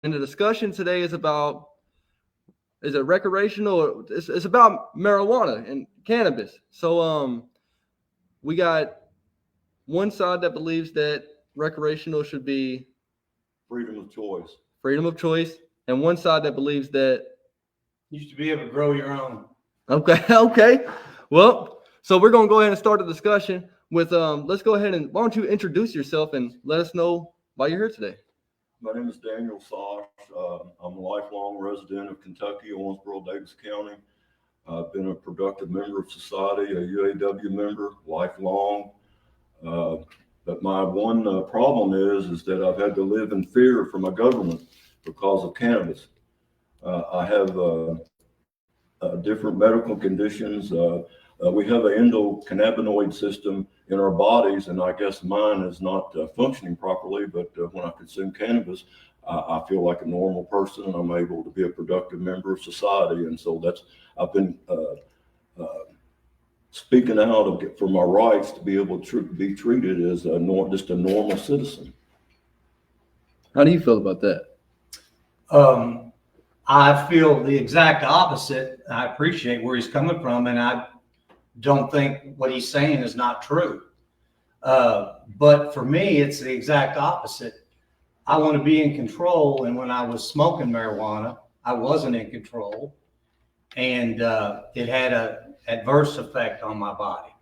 And the discussion today is about, is it recreational? It's about marijuana and cannabis. So we got one side that believes that recreational should be freedom of choice, and one side that believes that you should be able to grow your own. Okay. Well, so we're gonna go ahead and start the discussion with let's go ahead and why don't you introduce yourself and let us know why you're here today. My name is Daniel Sosh. I'm a lifelong resident of Kentucky, Owensboro, Davis County. I've been a productive member of society, a UAW member, lifelong. But my one problem is that I've had to live in fear for my government because of cannabis. I have different medical conditions. We have an endocannabinoid system in our bodies, and I guess mine is not functioning properly. But when I consume cannabis, I feel like a normal person, and I'm able to be a productive member of society. And so I've been speaking out for my rights to be able to be treated as just a normal citizen. How do you feel about that? I feel the exact opposite. I appreciate where he's coming from, and I don't think what he's saying is not true. But for me, it's the exact opposite. I want to be in control, and when I was smoking marijuana, I wasn't in control, and it had an adverse effect on my body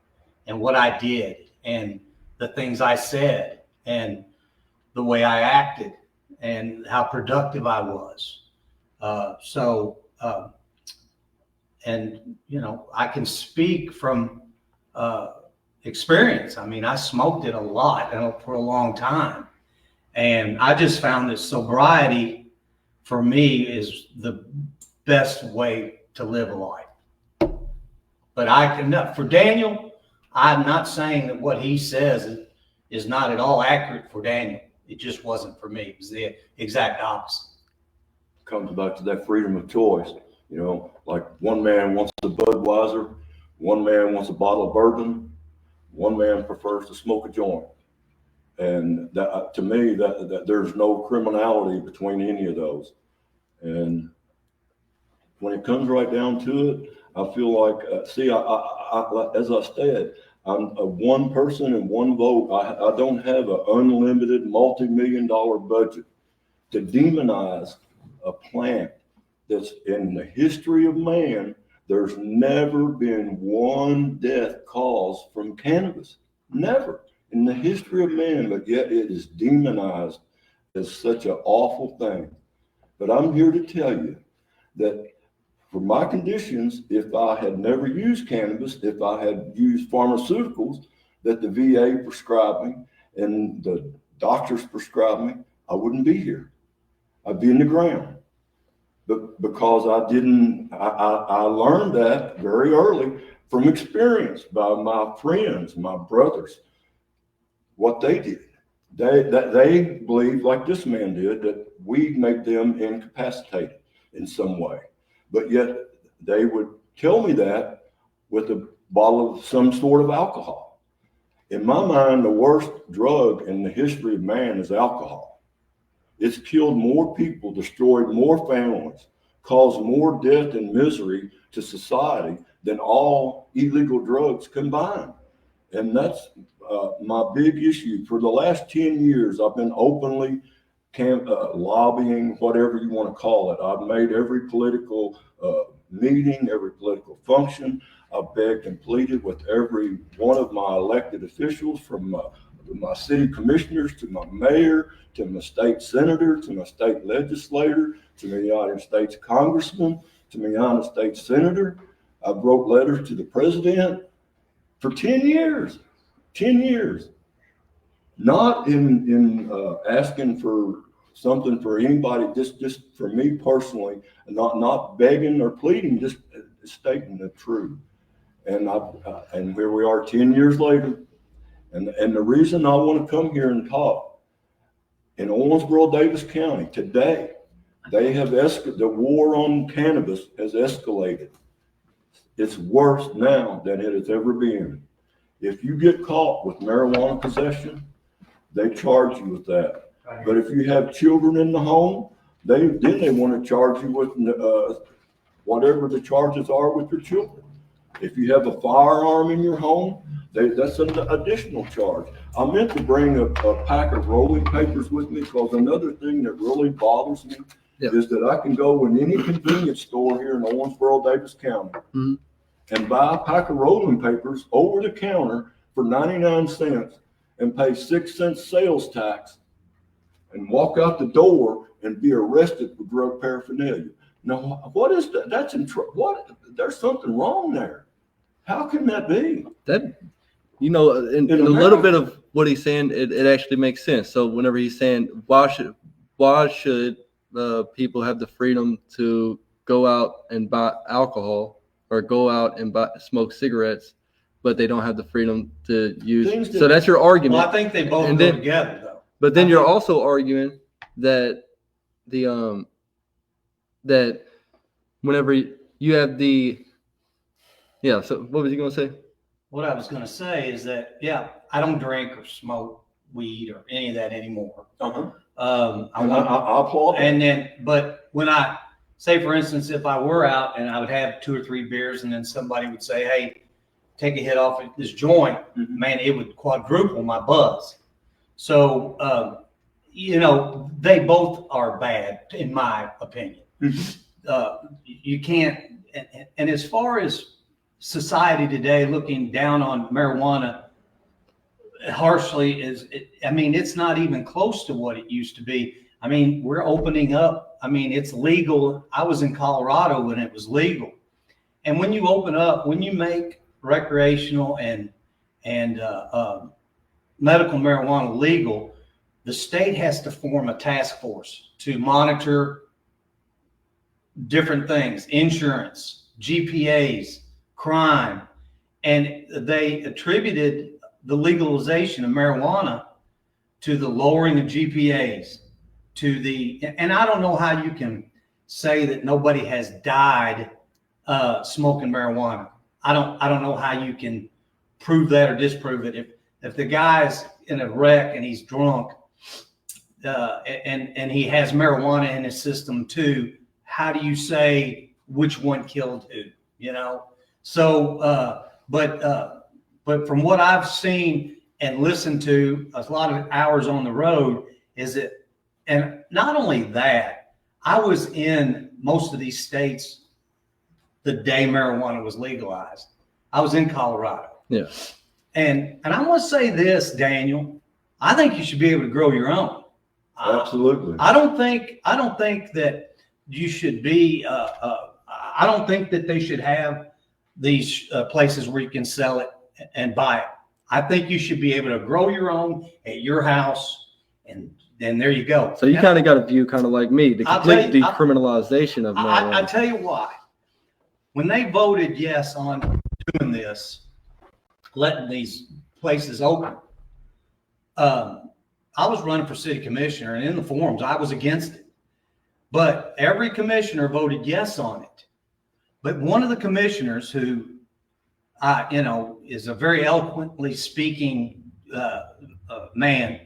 and what I did and the things I said and the way I acted and how productive I was. And you know, I can speak from experience. I mean, I smoked it a lot for a long time, and I just found that sobriety for me is the best way to live a life. But for Daniel, I'm not saying that what he says is not at all accurate for Daniel. It just wasn't for me. It was the exact opposite. Comes back to that freedom of choice. You know, like one man wants a Budweiser, one man wants a bottle of bourbon, one man prefers to smoke a joint. And that, to me, that there's no criminality between any of those. And when it comes right down to it, I feel like, as I said, I'm a one person and one vote. I don't have an unlimited multi-million-dollar budget to demonize a plant that's in the history of man. There's never been one death caused from cannabis. Never in the history of man, but yet it is demonized as such an awful thing. But I'm here to tell you that for my conditions, if I had never used cannabis, if I had used pharmaceuticals that the VA prescribed me and the doctors prescribed me, I wouldn't be here. I'd be in the ground. But because I learned that very early from experience by my friends, my brothers, what they did. They believed, like this man did, that weed made them incapacitated in some way. But yet they would tell me that with a bottle of some sort of alcohol. In my mind, the worst drug in the history of man is alcohol. It's killed more people, destroyed more families, caused more death and misery to society than all illegal drugs combined. And that's my big issue. For the last 10 years, I've been openly lobbying, whatever you want to call it. I've made every political meeting, every political function. I've begged and pleaded with every one of my elected officials, from my city commissioners to my mayor, to my state senator, to my state legislator, to my United States congressman, to my United States senator. I wrote letters to the president for 10 years, 10 years. Not in asking for something for anybody, just for me personally, not begging or pleading, just stating the truth. And here we are 10 years later. And the reason I want to come here and talk, in Owensboro, Davis County today, they have the war on cannabis has escalated. It's worse now than it has ever been. If you get caught with marijuana possession, they charge you with that. But if you have children in the home, They want to charge you with whatever the charges are with your children. If you have a firearm in your home, that's an additional charge. I meant to bring a pack of rolling papers with me because another thing that really bothers me is that I can go in any convenience store here in Owensboro, Davis County, and buy a pack of rolling papers over the counter for 99 cents and pay 6 cents sales tax and walk out the door and be arrested for drug paraphernalia. Now, what is that? There's something wrong there. How can that be? That, in a little bit of what he's saying, it actually makes sense. So whenever he's saying, why should people have the freedom to go out and buy alcohol or go out and smoke cigarettes, but they don't have the freedom to use? So that's your argument. Well, I think they both go together, though. But then you're also arguing that that whenever you have so what was you going to say? What I was going to say is that, I don't drink or smoke weed or any of that anymore. I applaud that. But when I say, for instance, if I were out and I would have 2 or 3 beers and then somebody would say, hey, take a hit off of this joint, man, it would quadruple my buzz. So, they both are bad, in my opinion. You can't, and as far as society today looking down on marijuana harshly it's not even close to what it used to be. I mean, we're opening up. I mean, it's legal. I was in Colorado when it was legal. And when you open up, when you make recreational and medical marijuana legal, the state has to form a task force to monitor different things, insurance, GPAs, crime. And they attributed the legalization of marijuana to the lowering of GPAs, and I don't know how you can say that nobody has died smoking marijuana. I don't know how you can prove that or disprove it. If the guy's in a wreck and he's drunk, and he has marijuana in his system too, how do you say which one killed who? So, but from what I've seen and listened to, a lot of hours on the road, and not only that, I was in most of these states the day marijuana was legalized. I was in Colorado. Yeah. And I want to say this, Daniel, I think you should be able to grow your own. Absolutely. I don't think that you should be, I don't think that they should have these places where you can sell it and buy it. I think you should be able to grow your own at your house, and then there you go. So you kind of got a view kind of like me, the complete decriminalization of marijuana. I tell you why. When they voted yes on doing this, letting these places open, I was running for city commissioner, and in the forums, I was against it. But every commissioner voted yes on it. But one of the commissioners who, is a very eloquently speaking man,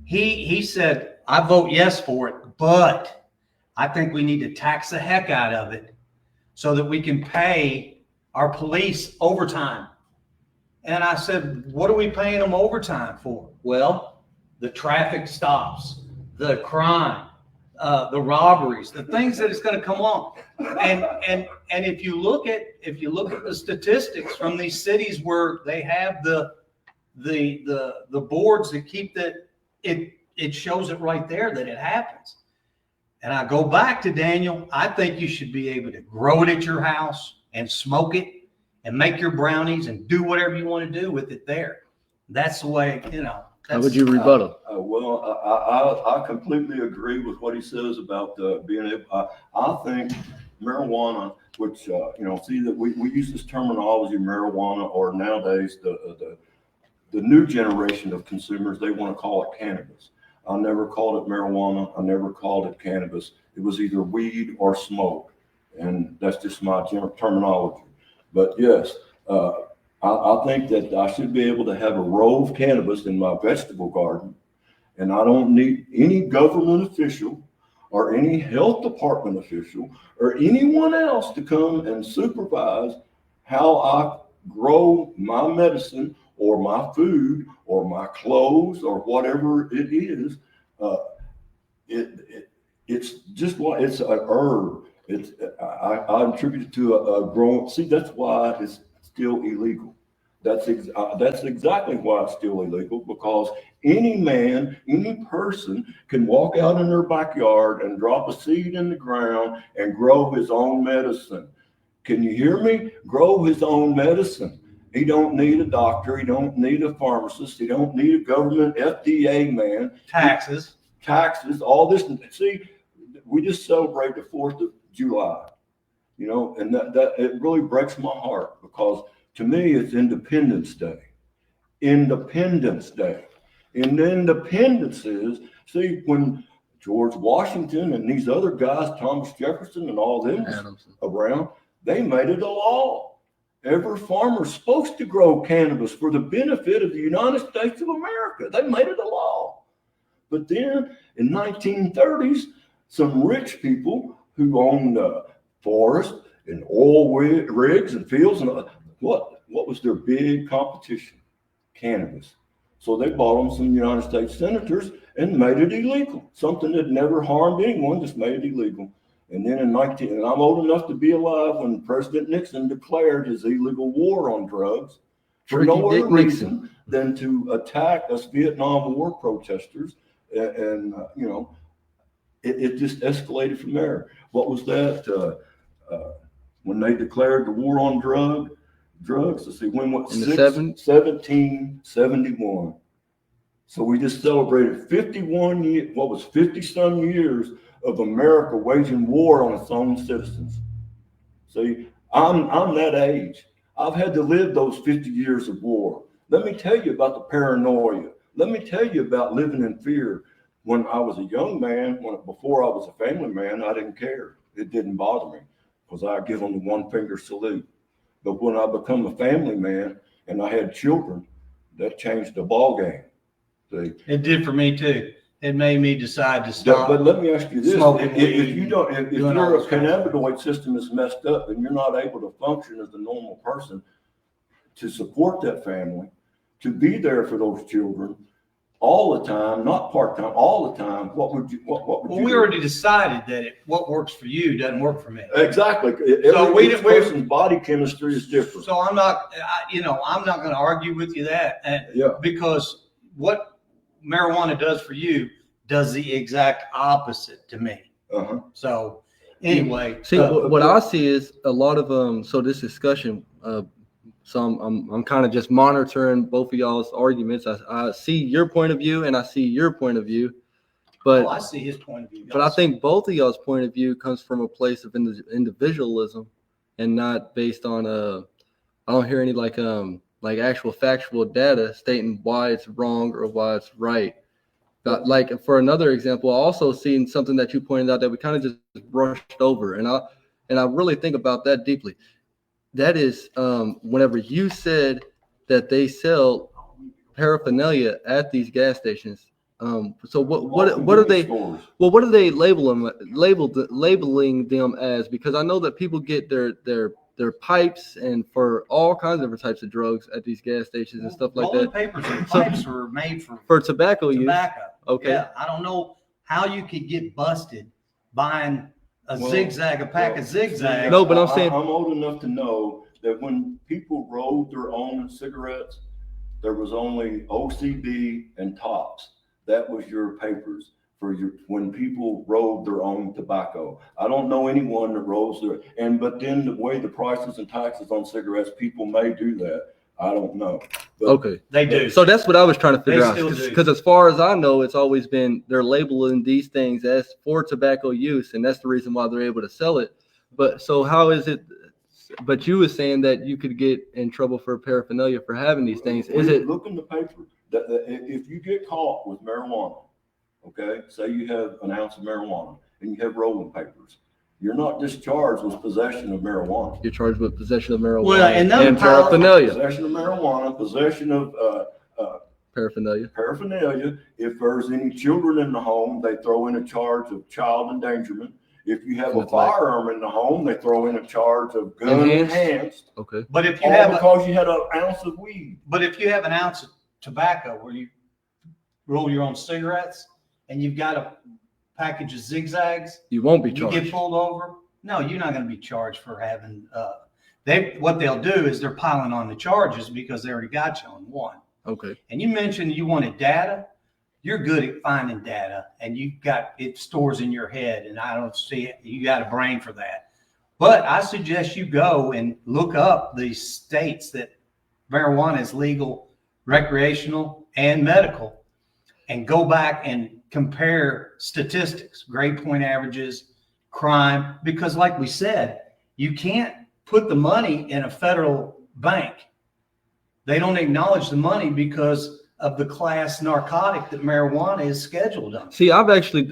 he said, I vote yes for it, but I think we need to tax the heck out of it so that we can pay our police overtime. And I said, what are we paying them overtime for? Well, the traffic stops, the crime, the robberies, the things that it's going to come on. And if you look at the statistics from these cities where they have the boards that keep that, it shows it right there that it happens. And I go back to Daniel, I think you should be able to grow it at your house and smoke it and make your brownies and do whatever you want to do with it there. That's the way, How would you rebuttal? I completely agree with what he says about being able. I think marijuana, which see that we use this terminology marijuana, or nowadays the new generation of consumers, they want to call it cannabis. I never called it marijuana. I never called it cannabis. It was either weed or smoke, and that's just my terminology. But yes, I think that I should be able to have a row of cannabis in my vegetable garden, and I don't need any government official or any health department official or anyone else to come and supervise how I grow my medicine or my food or my clothes or whatever it is. It's just like it's an herb. I attribute it to a growing. See, that's why it's still illegal. That's exactly why it's still illegal, because any man, any person can walk out in their backyard and drop a seed in the ground and grow his own medicine. Can you hear me? Grow his own medicine. He don't need a doctor. He don't need a pharmacist. He don't need a government FDA man. Taxes, all this. See, we just celebrated the 4th of July, you know, and that it really breaks my heart, because to me, it's Independence Day. Independence Day. And independence is, see, when George Washington and these other guys, Thomas Jefferson and all them around, they made it a law. Every farmer's supposed to grow cannabis for the benefit of the United States of America. They made it a law. But then in 1930s, some rich people who owned forests and oil rigs and fields and what was their big competition? Cannabis. So they bought them some United States senators and made it illegal. Something that never harmed anyone, just made it illegal. And then and I'm old enough to be alive when President Nixon declared his illegal war on drugs for no other reason than to attack us Vietnam War protesters. And you know, it just escalated from there. What was that? When they declared the war on drugs, let's see, when what? 1771. So we just celebrated 51 years, what was 50 some years of America waging war on its own citizens. See, I'm that age. I've had to live those 50 years of war. Let me tell you about the paranoia. Let me tell you about living in fear. When I was a young man, before I was a family man, I didn't care. It didn't bother me, because I give them the one finger salute. But when I become a family man and I had children, that changed the ball game. See? it did for me too. It made me decide to stop. But let me ask you this: smoking if weed your and doing all this kind of cannabinoid system is messed up and you're not able to function as a normal person to support that family, to be there for those children all the time, not part time, all the time, what would you? What would you? we do? already decided that what works for you doesn't work for me. Exactly. Each person's body chemistry is different. So I'm not going to argue with you because what marijuana does for you does the exact opposite to me. So anyway, see, what I see is a lot of so this discussion, so I'm kind of just monitoring both of y'all's arguments. I see your point of view and I see your point of view, but I see his point of view. But I think both of y'all's point of view comes from a place of individualism and not based on I don't hear any like actual factual data stating why it's wrong or why it's right. But like for another example, I also seen something that you pointed out that we kind of just brushed over, and I really think about that deeply. That is, whenever you said that they sell paraphernalia at these gas stations. So what are they? Well, what are they labeling them as? Because I know that people get their pipes and for all kinds of different types of drugs at these gas stations and stuff like that. Papers and pipes were made for tobacco use. Okay. Yeah, I don't know how you could get busted buying a pack of zigzags. No, but I'm saying I'm old enough to know that when people rolled their own cigarettes, there was only OCB and tops. That was your papers for when people rolled their own tobacco. I don't know anyone that rolls but then the way the prices and taxes on cigarettes, people may do that. I don't know. But okay. They do. So that's what I was trying to figure out. Because as far as I know, it's always been they're labeling these things as for tobacco use, and that's the reason why they're able to sell it. But so how is it? But you were saying that you could get in trouble for paraphernalia for having these things. Is it? Look in the paper. That if you get caught with marijuana, okay, say you have an ounce of marijuana and you have rolling papers, you're not just charged with possession of marijuana. You're charged with possession of marijuana and paraphernalia. Possession of marijuana, possession of Paraphernalia. Paraphernalia. If there's any children in the home, they throw in a charge of child endangerment. If you have a firearm in the home, they throw in a charge of gun enhanced. Okay. But if you All have because you had an ounce of weed. But if you have an ounce of tobacco where you roll your own cigarettes and you've got a package of zigzags, you won't be you charged. get pulled over. No, you're not going to be charged for having. What they'll do is they're piling on the charges because they already got you on one. Okay. And you mentioned you wanted data. You're good at finding data, and you got it stores in your head, and I don't see it. You got a brain for that. But I suggest you go and look up the states that marijuana is legal, recreational, and medical, and go back and compare statistics, grade point averages, crime, because like we said, you can't put the money in a federal bank. They don't acknowledge the money because of the class narcotic that marijuana is scheduled on. See, I actually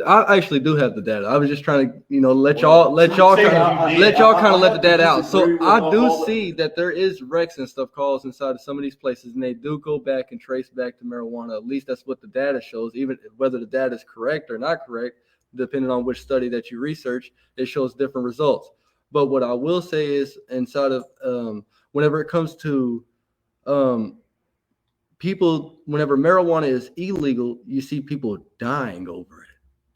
do have the data. I was just trying to, let y'all kind of let the data out. So I do see that there is Rex and stuff calls inside of some of these places, and they do go back and trace back to marijuana. At least that's what the data shows. Even whether the data is correct or not correct, depending on which study that you research, it shows different results. But what I will say is, inside of whenever it comes to people, whenever marijuana is illegal, you see people dying over it.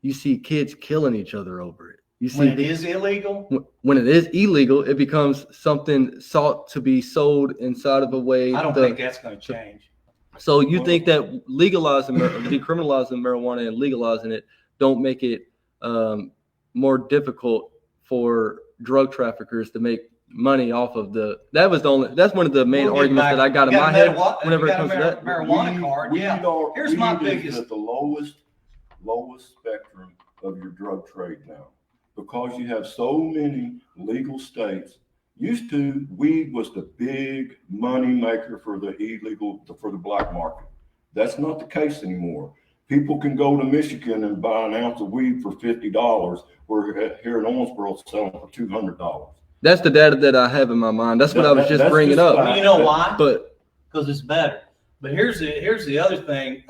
You see kids killing each other over it. You see when it is illegal? When it is illegal, it becomes something sought to be sold inside of a way. I don't think that's going to change. So you think that decriminalizing marijuana and legalizing it don't make it more difficult for drug traffickers to make money off of that's one of the main arguments that I got in my head whenever it comes to that. Marijuana card, yeah. Here's my biggest. At the lowest spectrum of your drug trade now, because you have so many legal states. Used to, weed was the big money maker for the black market. That's not the case anymore. People can go to Michigan and buy an ounce of weed for $50, where here in Owensboro it's selling for $200. That's the data that I have in my mind. That's what I was just bringing up. Well, you know why? Because it's better. But here's the other thing.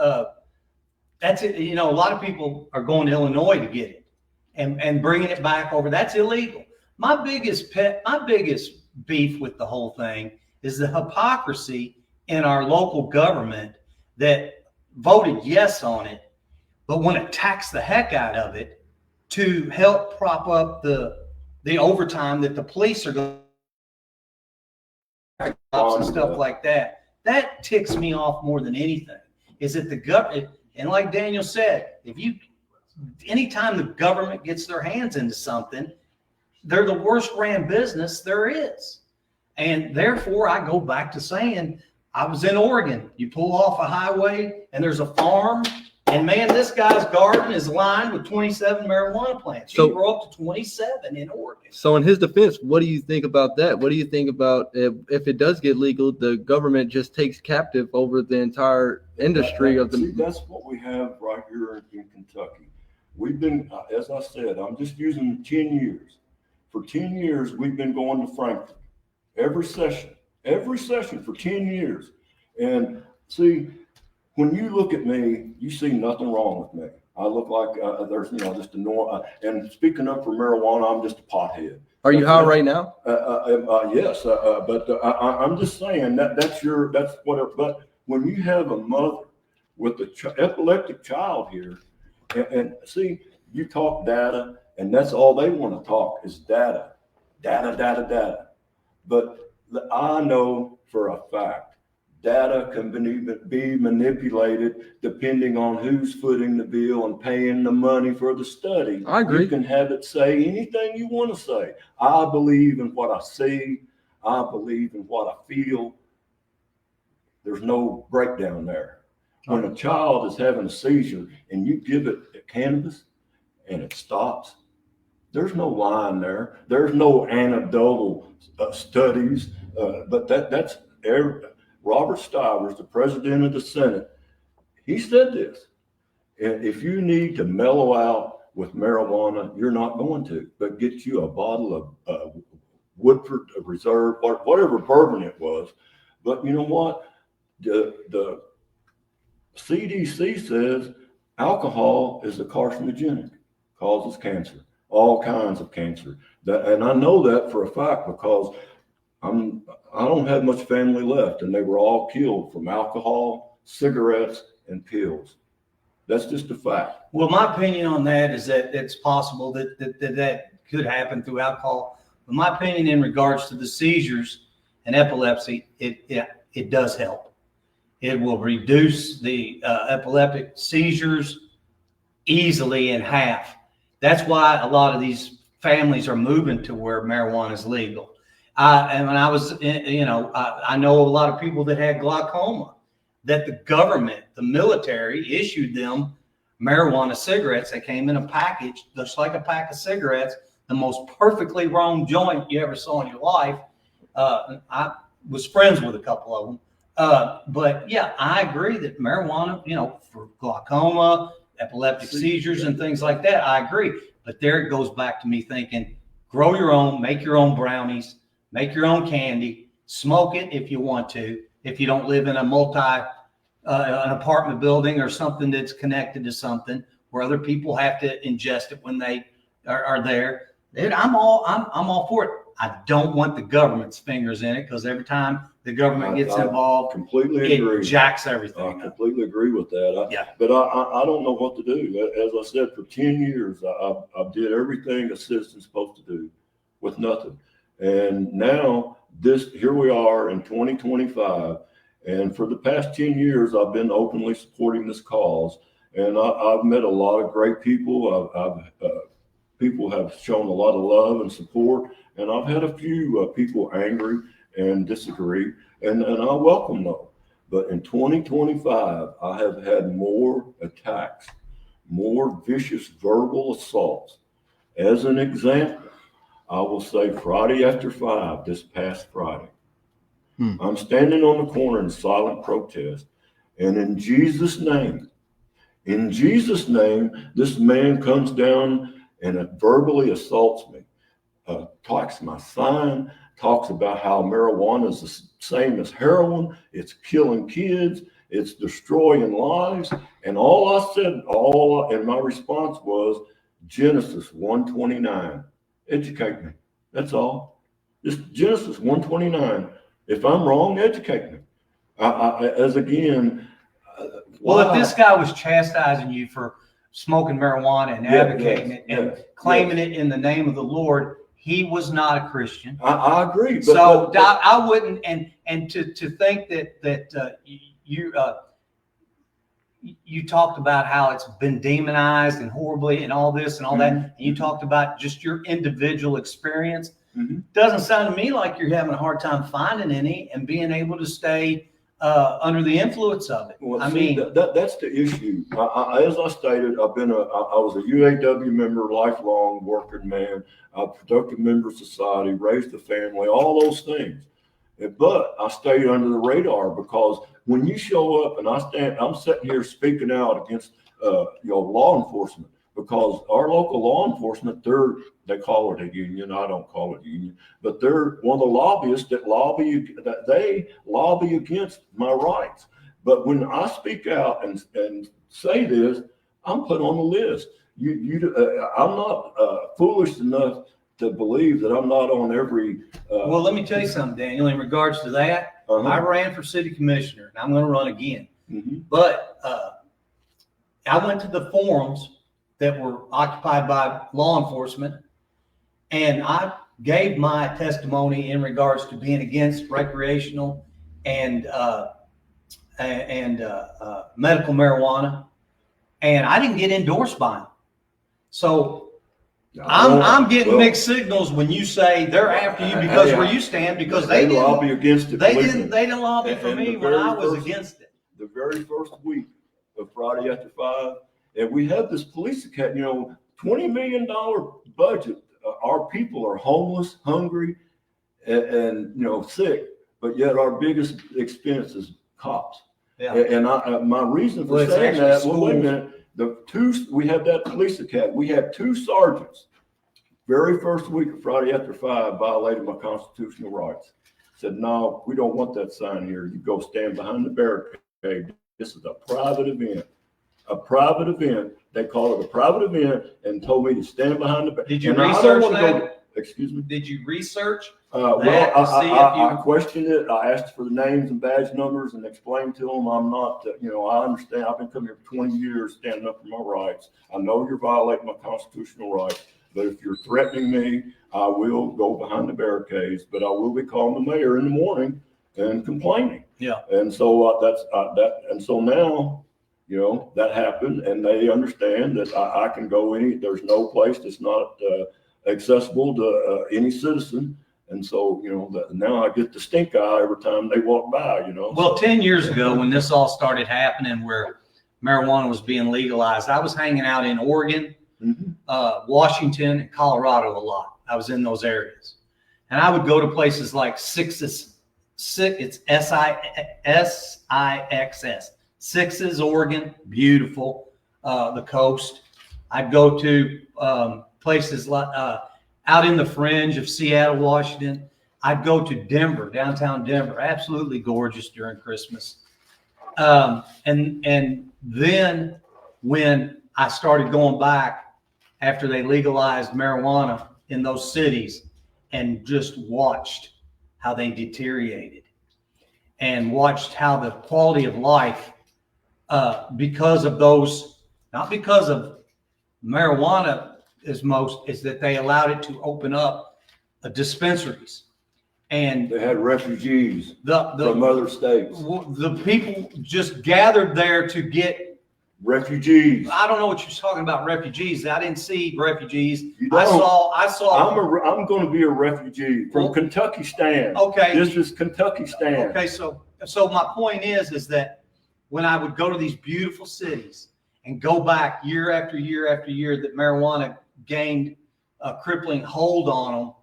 That's it. A lot of people are going to Illinois to get it and bringing it back over. That's illegal. My biggest beef with the whole thing is the hypocrisy in our local government that voted yes on it, but want to tax the heck out of it to help prop up the overtime that the police are going to and stuff like that. That ticks me off more than anything. Is that the government, and like Daniel said, anytime the government gets their hands into something, they're the worst ran business there is. And therefore, I go back to saying, I was in Oregon. You pull off a highway and there's a farm, and man, this guy's garden is lined with 27 marijuana plants. He grew up to 27 in Oregon. So in his defense, what do you think about that? What do you think about if it does get legal, the government just takes captive over the entire industry of the... See, that's what we have right here in Kentucky. We've been, as I said, I'm just using 10 years. For 10 years, we've been going to Frankfurt every session for 10 years. And see, when you look at me, you see nothing wrong with me. I look like there's, just a normal. And speaking up for marijuana, I'm just a pothead. Are you high right now? Yes, but I'm just saying that's whatever. But when you have a mother with an epileptic child here, and see, you talk data, and that's all they want to talk is data. But I know for a fact, data can be manipulated depending on who's footing the bill and paying the money for the study. I agree. You can have it say anything you want to say. I believe in what I see. I believe in what I feel. There's no breakdown there. When a child is having a seizure and you give it cannabis and it stops, there's no line there. There's no anecdotal studies, but that's Robert Stivers, the president of the Senate. He said this: and if you need to mellow out with marijuana, you're not going to, but get you a bottle of Woodford Reserve, whatever bourbon it was. But you know what? The CDC says alcohol is a carcinogenic, causes cancer, all kinds of cancer. And I know that for a fact because I don't have much family left, and they were all killed from alcohol, cigarettes, and pills. That's just a fact. Well, my opinion on that is that it's possible that could happen through alcohol. But my opinion in regards to the seizures and epilepsy, it does help. It will reduce the epileptic seizures easily in half. That's why a lot of these families are moving to where marijuana is legal. And when I was, I know a lot of people that had glaucoma, that the government, the military, issued them marijuana cigarettes. They came in a package, just like a pack of cigarettes, the most perfectly rolled joint you ever saw in your life. I was friends with a couple of them. But yeah, I agree that marijuana, for glaucoma, epileptic seizures and things like that, I agree. But there it goes back to me thinking, grow your own, make your own brownies, make your own candy, smoke it if you want to. If you don't live in an apartment building or something that's connected to something where other people have to ingest it when they are there, I'm all for it. I don't want the government's fingers in it because every time the government gets involved, completely agree. It jacks everything. I completely agree with that. But I don't know what to do. As I said, for 10 years, I did everything a citizen's supposed to do with nothing. And now here we are in 2025. And for the past 10 years, I've been openly supporting this cause. And I've met a lot of great people. People have shown a lot of love and support. And I've had a few people angry and disagree, and I welcome those. But in 2025, I have had more attacks, more vicious verbal assaults. As an example, I will say Friday after 5, this past Friday, I'm standing on the corner in silent protest, and in Jesus' name, this man comes down and verbally assaults me. Talks my sign, talks about how marijuana is the same as heroin. It's killing kids. It's destroying lives. And all I said, and my response was Genesis 1:29. Educate me. That's all. Just Genesis 1:29. If I'm wrong, educate me. Well, if this guy was chastising you for smoking marijuana and advocating it and claiming it in the name of the Lord, he was not a Christian. I agree. But I wouldn't, and to think that you talked about how it's been demonized and horribly and all this and all that, and you talked about just your individual experience. Doesn't sound to me like you're having a hard time finding any and being able to stay under the influence of it. Well, that's the issue. As I stated, I was a UAW member, lifelong working man, a productive member of society, raised a family, all those things. But I stayed under the radar because when you show up and I'm sitting here speaking out against law enforcement, because our local law enforcement, they call it a union. I don't call it a union, but they're one of the lobbyists that they lobby against my rights. But when I speak out and say this, I'm put on the list. I'm not foolish enough to believe that I'm not on every. Well, let me tell you something, Daniel. In regards to that, I ran for city commissioner, and I'm going to run again. But I went to the forums that were occupied by law enforcement, and I gave my testimony in regards to being against recreational and medical marijuana, and I didn't get endorsed by them. So I'm getting mixed signals when you say they're after you because where you stand, because they didn't lobby against it. They didn't lobby for me when I was against it. The very first week of Friday after 5. And we have this police academy, $20 million budget. Our people are homeless, hungry, and sick, but yet our biggest expense is cops. Yeah. And my reason for saying that, wait a minute, we have that police academy. We had 2 sergeants, very first week of Friday after 5, violated my constitutional rights. Said, no, we don't want that sign here. You go stand behind the barricade This is a private event. A private event. They call it a private event and told me to stand behind the back. Did you research that? Excuse me? Did you research? Well, to see if I questioned it. I asked for the names and badge numbers and explained to them I'm not, I understand. I've been coming here for 20 years standing up for my rights. I know you're violating my constitutional rights, but if you're threatening me, I will go behind the barricades, but I will be calling the mayor in the morning and complaining. Yeah. And so and so now, that happened, and they understand that I can go there's no place that's not accessible to any citizen. And so, now I get the stink eye every time they walk by, Well, 10 years ago when this all started happening, where marijuana was being legalized, I was hanging out in Oregon, Washington, and Colorado a lot. I was in those areas. And I would go to places like Sixes, it's Sixs, Sixes, Oregon, beautiful, the coast. I'd go to places like out in the fringe of Seattle, Washington. I'd go to Denver, downtown Denver, absolutely gorgeous during Christmas. And then when I started going back after they legalized marijuana in those cities and just watched how they deteriorated and watched how the quality of life, because of those, not because of marijuana is that they allowed it to open up dispensaries. And they had refugees from other states. The people just gathered there to get refugees. I don't know what you're talking about, refugees. I didn't see refugees. You don't. I saw. I'm going to be a refugee from Kentucky Stand. Okay. This is Kentucky Stand. Okay, so my point is that when I would go to these beautiful cities and go back year after year after year that marijuana gained a crippling hold on them,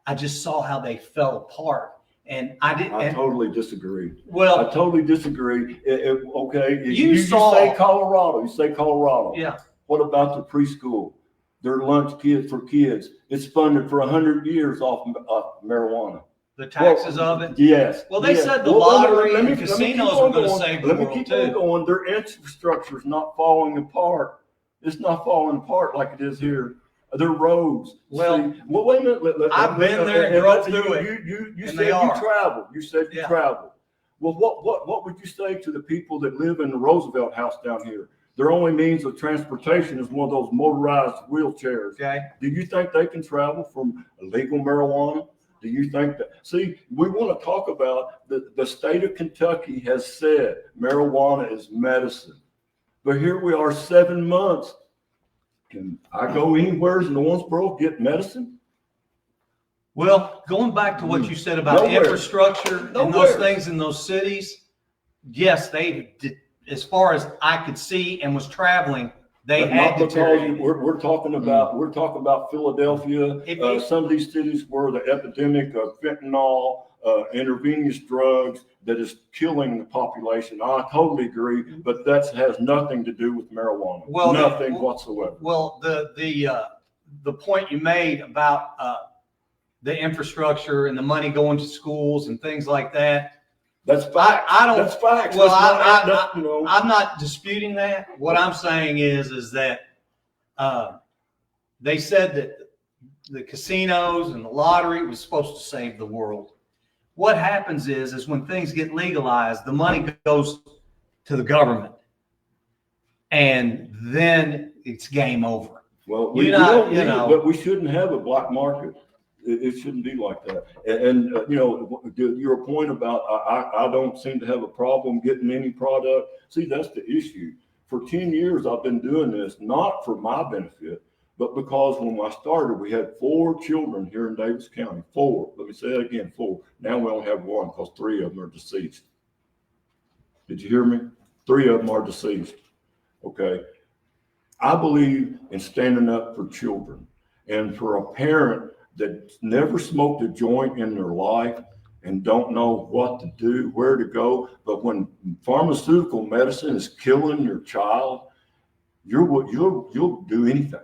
I just saw how they fell apart. And I totally disagree. Well, I totally disagree. Okay. You say Colorado. You say Colorado. Yeah. What about the preschool? Their lunch kit for kids. It's funded for 100 years off marijuana. The taxes of it? Yes. Well, they said the lottery and casinos were going to save the world too. Let me keep on going. Their infrastructure is not falling apart. It's not falling apart like it is here. Their roads. Well, wait a minute. I've been there and drove through it. You said you traveled. You said you traveled. Well, what would you say to the people that live in the Roosevelt House down here? Their only means of transportation is one of those motorized wheelchairs. Okay. Do you think they can travel from illegal marijuana? Do you think that? See, we want to talk about the state of Kentucky has said marijuana is medicine. But here we are 7 months. Can I go anywhere in Owensboro get medicine? Well, going back to what you said about infrastructure and those things in those cities, yes, they did, as far as I could see and was traveling, they had deteriorated. We're talking about Philadelphia, some of these cities where the epidemic of fentanyl, intravenous drugs that is killing the population. I totally agree, but that has nothing to do with marijuana. Well, nothing whatsoever. Well, the point you made about the infrastructure and the money going to schools and things like that. That's facts. That's facts. Well, I'm not disputing that. What I'm saying is that they said that the casinos and the lottery was supposed to save the world. What happens is when things get legalized, the money goes to the government, and then it's game over. Well, but we shouldn't have a black market. It shouldn't be like that. And your point about I don't seem to have a problem getting any product. See, that's the issue. For 10 years, I've been doing this, not for my benefit, but because when I started, we had 4 children here in Davis County. 4. Let me say that again, 4. Now we only have 1 because 3 of them are deceased. Did you hear me? 3 of them are deceased. Okay. I believe in standing up for children, and for a parent that never smoked a joint in their life and don't know what to do, where to go. But when pharmaceutical medicine is killing your child, you'll do anything.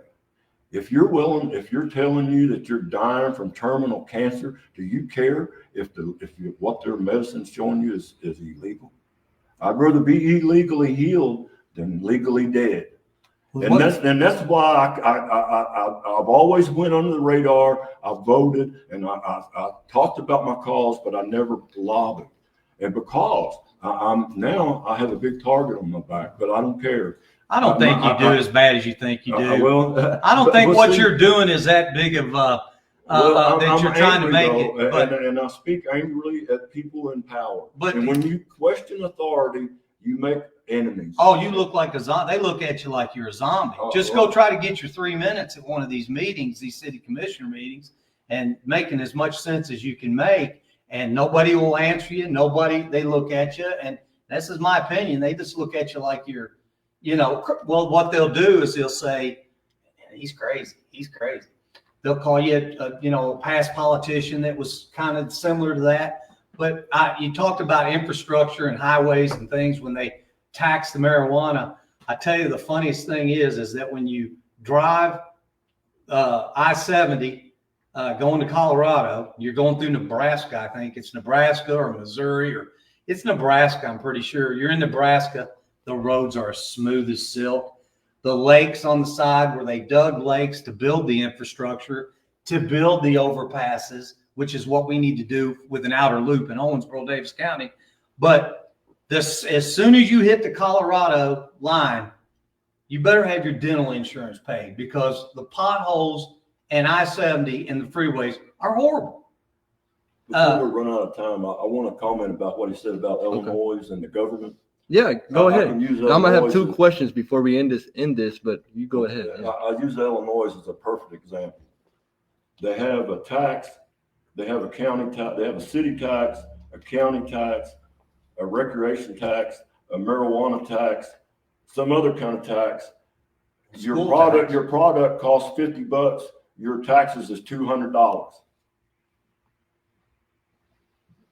If you're willing, if you're telling you that you're dying from terminal cancer, do you care if what their medicine's showing you is illegal? I'd rather be illegally healed than legally dead. And What- that's why I've always went under the radar. I voted and I talked about my cause, but I never lobbied. And because I have a big target on my back, but I don't care. I don't think you do as bad as you think you do. Well, I don't think what see, you're doing is that big of well, that you're trying to make though, it. But, and I speak angrily at people in power. But- and when you question authority, you make enemies. oh, you look like a zombie. They look at you like you're a zombie. Oh, Just well. go try to get your 3 minutes at one of these meetings, these city commissioner meetings, and making as much sense as you can make. And nobody will answer you. They look at you. And this is my opinion. They just look at you like you're, well, what they'll do is they'll say, he's crazy. He's crazy. They'll call you, a past politician that was kind of similar to that. But you talked about infrastructure and highways and things when they tax the marijuana. I tell you, the funniest thing is that when you drive I-70 going to Colorado, you're going through Nebraska. I think it's Nebraska or Missouri, or it's Nebraska. I'm pretty sure you're in Nebraska. The roads are as smooth as silk. The lakes on the side where they dug lakes to build the infrastructure, to build the overpasses, which is what we need to do with an outer loop in Owensboro, Davis County. But as soon as you hit the Colorado line, you better have your dental insurance paid, because the potholes and I-70 and the freeways are horrible. Before we run out of time, I want to comment about what he said about Illinois and the government. Yeah, go ahead. can use I'm gonna have Illinois two as- questions before we end this, but you go ahead. Yeah. I use Illinois as a perfect example. They have a tax, they have a county tax, they have a city tax, a county tax, a recreation tax, a marijuana tax, some other kind of tax. Your product costs $50. Your taxes is $200.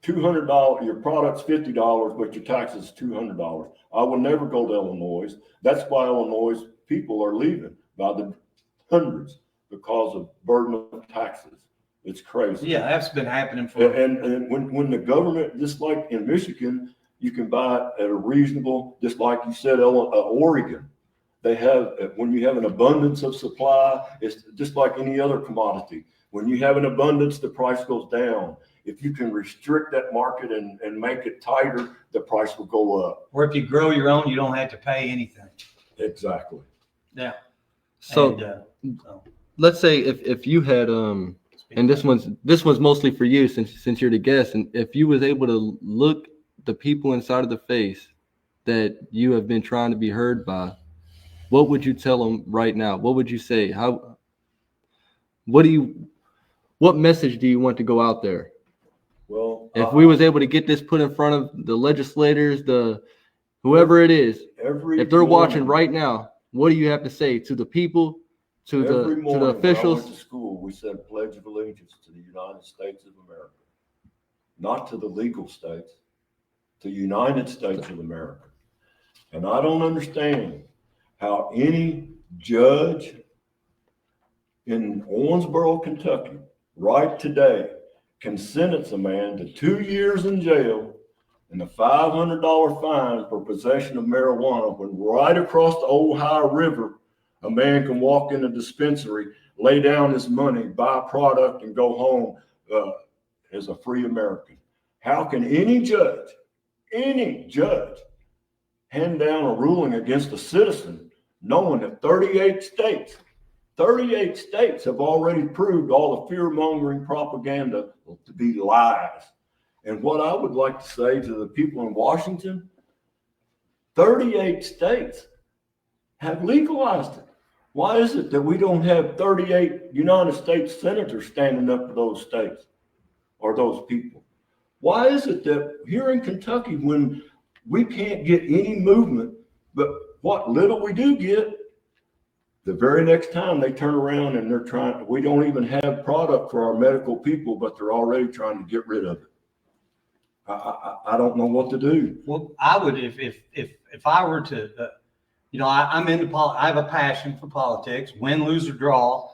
$200. Your product's $50, but your taxes is $200. I will never go to Illinois. That's why Illinois people are leaving by the hundreds, because of burden of taxes. It's crazy. Yeah, that's been happening for. And when the government, just like in Michigan, you can buy it at a reasonable, just like you said, Oregon. They have, when you have an abundance of supply, it's just like any other commodity. When you have an abundance, the price goes down. If you can restrict that market and make it tighter, the price will go up. Or if you grow your own, you don't have to pay anything. Exactly. Yeah. So let's say if you had and this one's mostly for you since you're the guest, and if you was able to look the people inside of the face that you have been trying to be heard by, what would you tell them right now? What would you say? What message do you want to go out there? Well, If we was able to get this put in front of the legislators, whoever it is, if they're watching right now, what do you have to say to the people, to the every morning officials? when I went to school, we said Pledge of Allegiance to the United States of America, not to the legal states, to the United States of America. And I don't understand how any judge in Owensboro, Kentucky, right today, can sentence a man to 2 years in jail and a $500 fine for possession of marijuana, when right across the Ohio River, a man can walk in a dispensary, lay down his money, buy a product, and go home as a free American. How can any judge hand down a ruling against a citizen, knowing that 38 states have already proved all the fear-mongering propaganda to be lies? And what I would like to say to the people in Washington, 38 states have legalized it. Why is it that we don't have 38 United States senators standing up for those states or those people? Why is it that here in Kentucky, when we can't get any movement, but what little we do get, the very next time they turn around and we don't even have product for our medical people, but they're already trying to get rid of it. I don't know what to do. Well, I would, if I were to, I'm into I have a passion for politics, win, lose, or draw.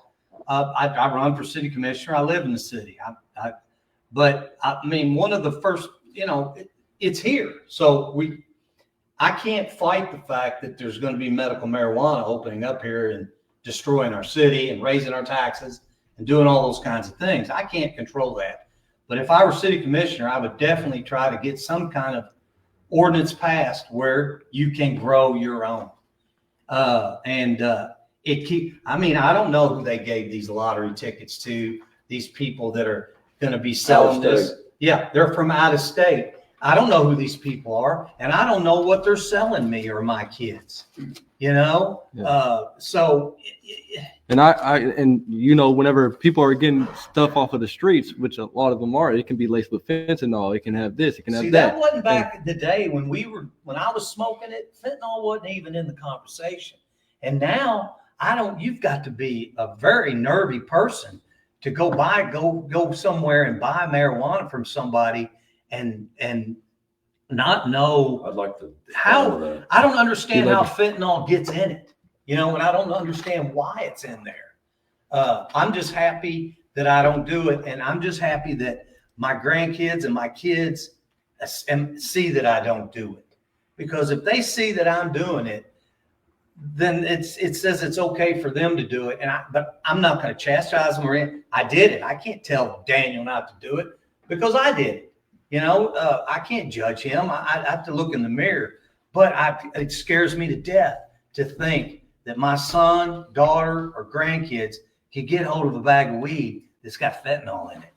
I run for city commissioner. I live in the city. But one of the first, it's here. So I can't fight the fact that there's going to be medical marijuana opening up here and destroying our city and raising our taxes and doing all those kinds of things. I can't control that. But if I were city commissioner, I would definitely try to get some kind of ordinance passed where you can grow your own. I mean, I don't know who they gave these lottery tickets to, these people that are going to be selling this. Yeah, they're from out of state. I don't know who these people are, and I don't know what they're selling me or my kids, you know? Yeah. And and you know, whenever people are getting stuff off of the streets, which a lot of them are, it can be laced with fentanyl. It can have this, it can have that. That wasn't back in the day when I was smoking it. Fentanyl wasn't even in the conversation. And now you've got to be a very nervy person to go somewhere and buy marijuana from somebody and not know. I'd like to how. I don't understand how fentanyl gets in it, you know, and I don't understand why it's in there. I'm just happy that I don't do it, and I'm just happy that my grandkids and my kids see that I don't do it. Because if they see that I'm doing it, then it says it's okay for them to do it. But I'm not going to chastise them or anything. I did it. I can't tell Daniel not to do it because I did it. You know, I can't judge him. I have to look in the mirror. But it scares me to death to think that my son, daughter, or grandkids can get hold of a bag of weed that's got fentanyl in it.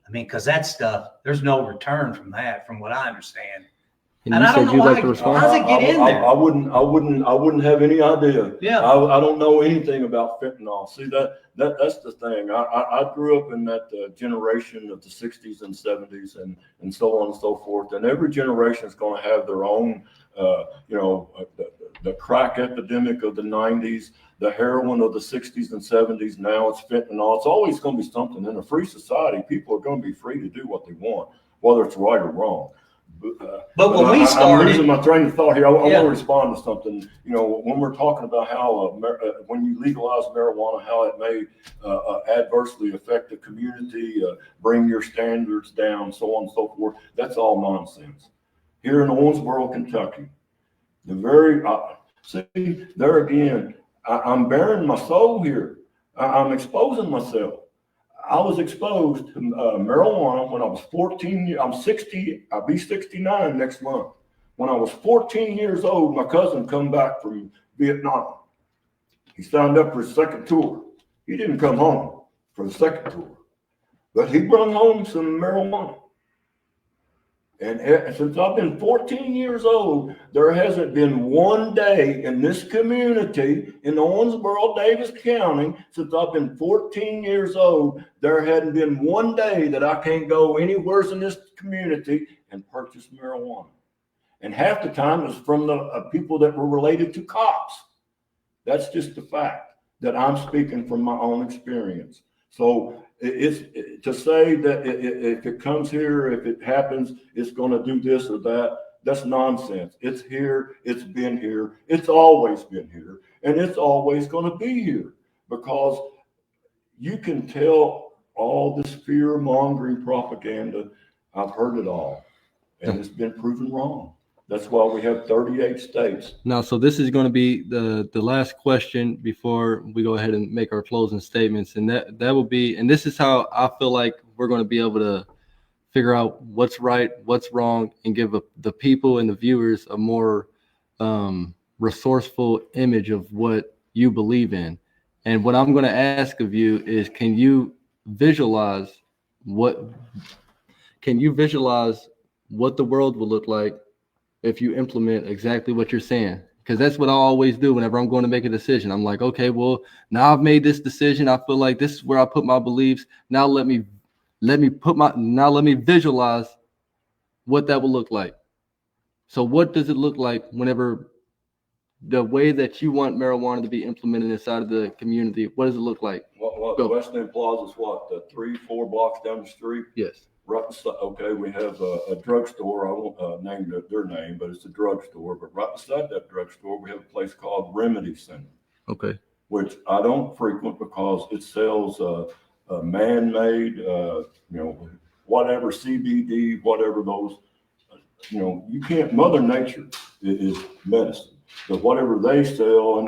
I mean, because that stuff, there's no return from that, from what I understand. And I don't know why. How does it get in there? I wouldn't have any idea. Yeah. I don't know anything about fentanyl. See, that's the thing. I grew up in that generation of the 60s and 70s and so on and so forth. And every generation is going to have their own, the crack epidemic of the 90s, the heroin of the 60s and 70s. Now it's fentanyl. It's always going to be something. In a free society, people are going to be free to do what they want, whether it's right or wrong. But when we started, I'm losing my train of thought here. I want to respond to something. You know, when we're talking about how when you legalize marijuana, how it may adversely affect the community, bring your standards down, so on and so forth. That's all nonsense. Here in Owensboro, Kentucky, see there again. I'm bearing my soul here. I'm exposing myself. I was exposed to marijuana when I was 14. I'm 60. I'll be 69 next month. When I was 14 years old, my cousin come back from Vietnam. He signed up for his second tour. He didn't come home for the second tour, but he brought home some marijuana. And since I've been 14 years old, there hasn't been one day in this community in Owensboro, Davis County, since I've been 14 years old, there hadn't been one day that I can't go anywhere in this community and purchase marijuana. And half the time it was from the people that were related to cops. That's just the fact that I'm speaking from my own experience. So it's to say that if it comes here, if it happens, it's going to do this or that. That's nonsense. It's here. It's been here. It's always been here. And it's always going to be here because you can tell all this fear mongering propaganda. I've heard it all and it's been proven wrong. That's why we have 38 states. Now, so this is going to be the last question before we go ahead and make our closing statements. And that will be, and this is how I feel like we're going to be able to figure out what's right, what's wrong, and give the people and the viewers a more resourceful image of what you believe in. And what I'm going to ask of you is, can you visualize what the world will look like if you implement exactly what you're saying? Because that's what I always do whenever I'm going to make a decision. I'm like, okay, well, now I've made this decision. I feel like this is where I put my beliefs. Now let me visualize what that will look like. So what does it look like whenever the way that you want marijuana to be implemented inside of the community? What does it look like? What West End Plaza is what, 3-4 blocks down the street? Yes. Right. Okay, we have a drugstore. I won't name their name, but it's a drugstore. But right beside that drugstore, we have a place called Remedy Center. Okay. Which I don't frequent because it sells man-made, whatever CBD, whatever those, you can't. Mother Nature is medicine. So whatever they sell,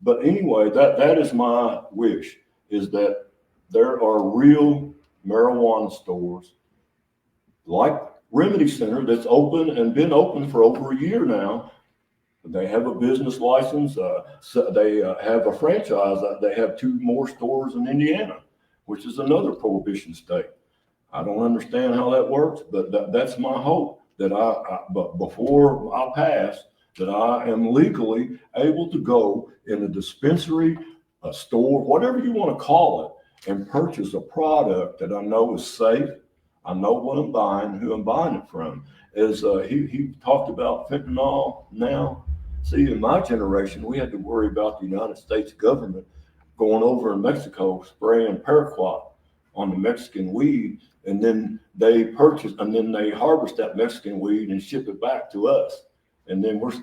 but anyway, that is my wish, is that there are real marijuana stores like Remedy Center that's open and been open for over a year now. They have a business license. So they have a franchise. They have 2 more stores in Indiana, which is another prohibition state. I don't understand how that works, but that's my hope, that but before I pass, that I am legally able to go in a dispensary, a store, whatever you want to call it, and purchase a product that I know is safe. I know what I'm buying, who I'm buying it from. As he talked about fentanyl now. See, in my generation, we had to worry about the United States government going over in Mexico, spraying paraquat on the Mexican weed, and then they harvest that Mexican weed and ship it back to us. And then we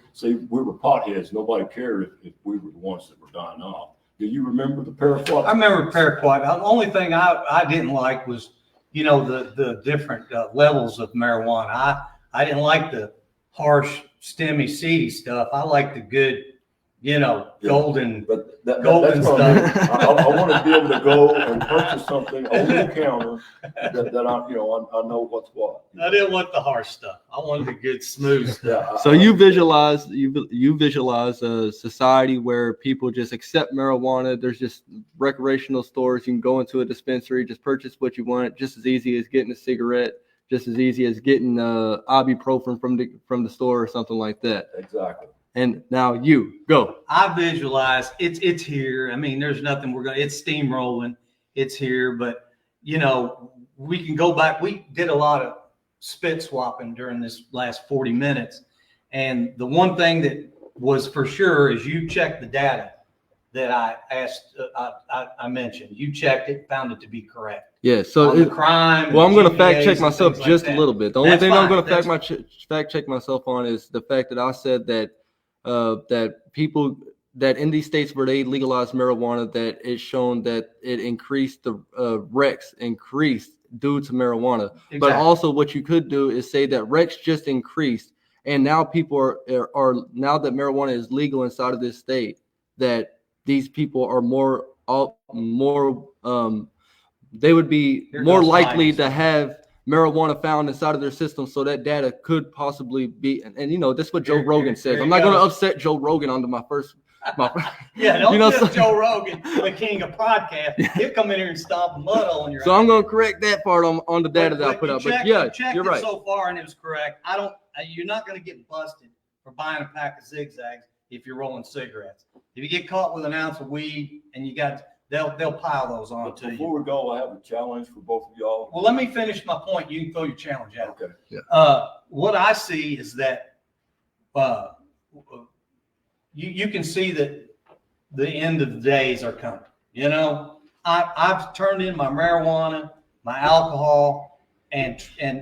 were potheads. Nobody cared if we were the ones that were dying off. Do you remember the paraquat? I remember paraquat. The only thing I didn't like was, the different levels of marijuana. I didn't like the harsh, stemmy, seedy stuff. I like the good, golden, but golden that's what I mean. stuff. I want to be able to go and purchase something over the counter that I know what's what. I didn't want the harsh stuff. I wanted the good, smooth stuff. Yeah, So you visualize a society where people just accept marijuana. There's just recreational stores. You can go into a dispensary, just purchase what you want, just as easy as getting a cigarette, just as easy as getting ibuprofen from the store or something like that. Exactly. And now you go. I visualize it's here. I mean, there's nothing it's steamrolling. It's here, but we can go back. We did a lot of spit swapping during this last 40 minutes. And the one thing that was for sure is you checked the data that I asked, I mentioned. You checked it, found it to be correct. Yeah. So the crime. Well, I'm going to fact GPAs check myself like just that. a little bit. The only That's thing I'm fine. going to fact check myself on is the fact that I said that people that in these states where they legalize marijuana, that it's shown that it increased the Rex increased due to marijuana. Exactly. But also what you could do is say that Rex just increased, and now people are now that marijuana is legal inside of this state, that these people are more they would be more likely to have marijuana found inside of their system, so that data could possibly be, and this is what Joe Rogan says. I'm not going to upset Joe Rogan onto my yeah, don't Joe Rogan, the king of podcasts. He'll come in here and stomp mud on your. So I'm going to correct that part on the data that I put up. But yeah, you're right. So far, and it was correct. You're not going to get busted for buying a pack of zigzags if you're rolling cigarettes. If you get caught with an ounce of weed and they'll pile those on to you. Before we go, I have a challenge for both of y'all. Well, let me finish my point. You can throw your challenge out. Okay. Yeah. What I see is that you can see that the end of the days are coming. I've turned in my marijuana, my alcohol, and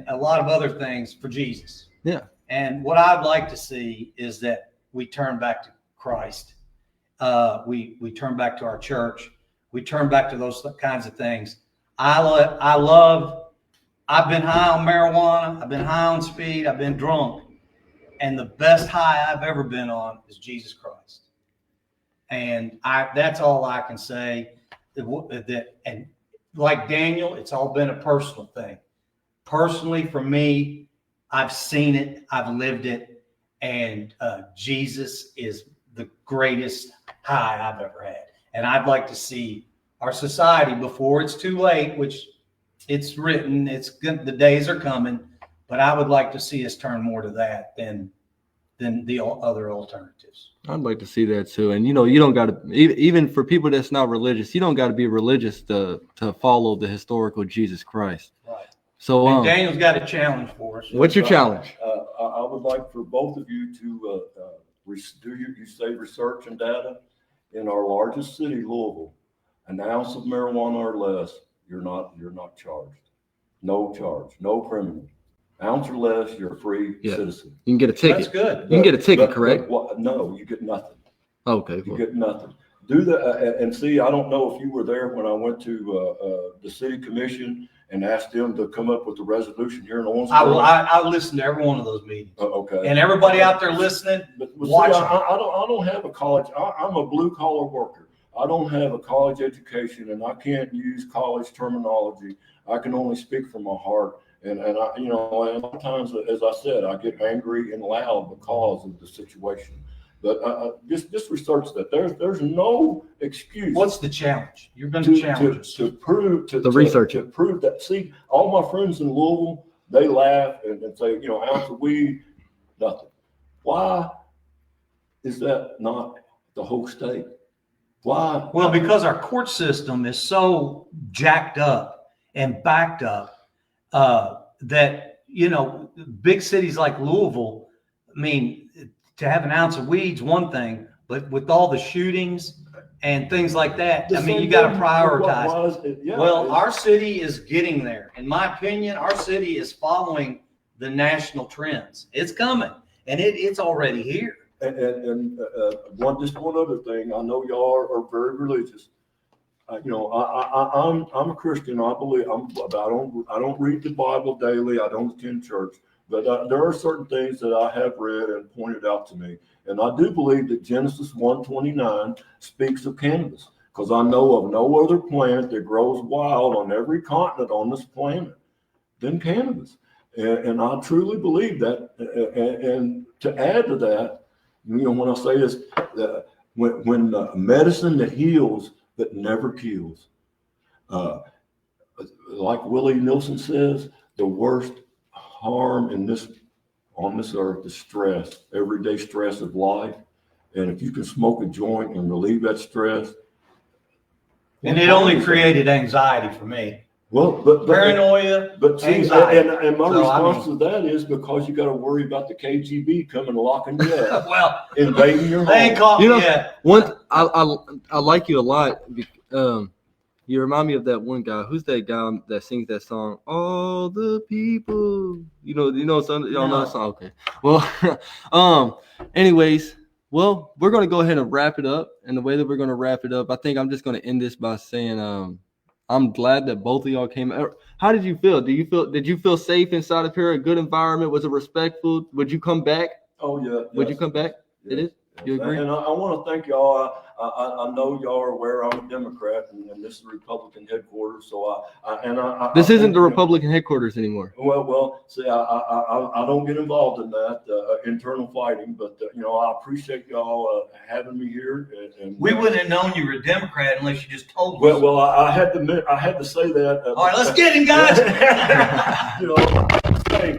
a lot of other things for Jesus. Yeah. And what I'd like to see is that we turn back to Christ. We turn back to our church. We turn back to those kinds of things. I've been high on marijuana. I've been high on speed. I've been drunk. And the best high I've ever been on is Jesus Christ. And that's all I can say. And like Daniel, it's all been a personal thing. Personally, for me, I've seen it. I've lived it. And Jesus is the greatest high I've ever had. And I'd like to see our society before it's too late, which it's written, it's good, the days are coming, but I would like to see us turn more to that than the other alternatives. I'd like to see that too. And you don't got to, even for people that's not religious, you don't got to be religious to follow the historical Jesus Christ. Right. So Daniel's got a challenge for us. What's your challenge? I would like for both of you to you say research and data in our largest city, Louisville. An ounce of marijuana or less, you're not charged. No charge, no criminal. Ounce or less, you're a free citizen. You can get a ticket. That's good. You can get a ticket, correct? No, you get nothing. Okay. You get nothing. do that. And see, I don't know if you were there when I went to the city commission and asked them to come up with a resolution here in Owensboro. I listened to every one of those meetings. Okay. And everybody out there listening, But watch see, them. I don't have a college. I'm a blue collar worker. I don't have a college education, and I can't use college terminology. I can only speak from my heart. And I, you know, and sometimes, as I said, I get angry and loud because of the situation. But just research that. There's no excuse. What's the challenge? You're going to challenge us. To prove The research. to prove that. See, all my friends in Louisville, they laugh and say, you know, ounce of weed, nothing. Why is that not the whole state? Why? Well, because our court system is so jacked up and backed up that, you know, big cities like Louisville, I mean, to have an ounce of weed's one thing, but with all the shootings and things like that, I mean, you got to prioritize. Well, our city is getting there. In my opinion, our city is following the national trends. It's coming, and it's already here. And one other thing. I know y'all are very religious. You know, I'm a Christian. I believe I don't read the Bible daily. I don't attend church, but there are certain things that I have read and pointed out to me, and I do believe that Genesis 1:29 speaks of cannabis, because I know of no other plant that grows wild on every continent on this planet than cannabis, and I truly believe that. And to add to that, you know, when I say this, when medicine that heals but never kills, like Willie Nelson says, the worst harm on this earth is stress, everyday stress of life. And if you can smoke a joint and relieve that stress, and it only created anxiety for me. Well, but paranoia, but see, anxiety. And my response to that is because you got to worry about the KGB coming and locking you up, well, invading your home. They ain't caught me yet. I like you a lot. You remind me of that one guy. Who's that guy that sings that song? All the people. Y'all know that song? Okay. Well, anyways, we're gonna go ahead and wrap it up. And the way that we're gonna wrap it up, I think I'm just gonna end this by saying, I'm glad that both of y'all came out. How did you feel? Did you feel safe inside of here? A good environment? Was it respectful? Would you come back? Oh yeah. Would you come back? Yes. It is. You agree? And I want to thank y'all. I know y'all are aware I'm a Democrat, and this is the Republican headquarters. So this isn't the Republican headquarters anymore. Well, see, I don't get involved in that internal fighting, but you know, I appreciate y'all having me here. And we wouldn't have known you were a Democrat unless you just told us. Well, I had to say that. All right, let's get him, guys. You know.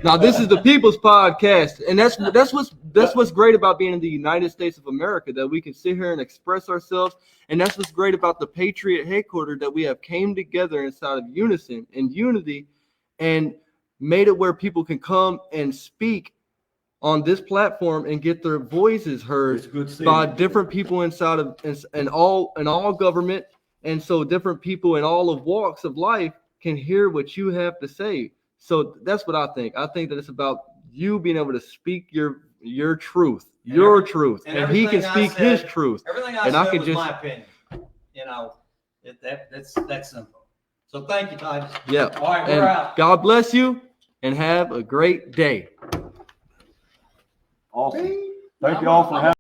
Now this is the People's Podcast, and that's what's great about being in the United States of America, that we can sit here and express ourselves, and that's what's great about the Patriot headquarters, that we have came together inside of unison and unity, and made it where people can come and speak on this platform and get their voices heard by different people inside of and all government, and so different people in all of walks of life can hear what you have to say. So that's what I think. I think that it's about you being able to speak your truth, and he can speak his truth. Everything I said was my opinion. You know, that's simple. So thank you, Titus. Yeah. All right, we're out. God bless you, and have a great day. Awesome. Thank you all for having.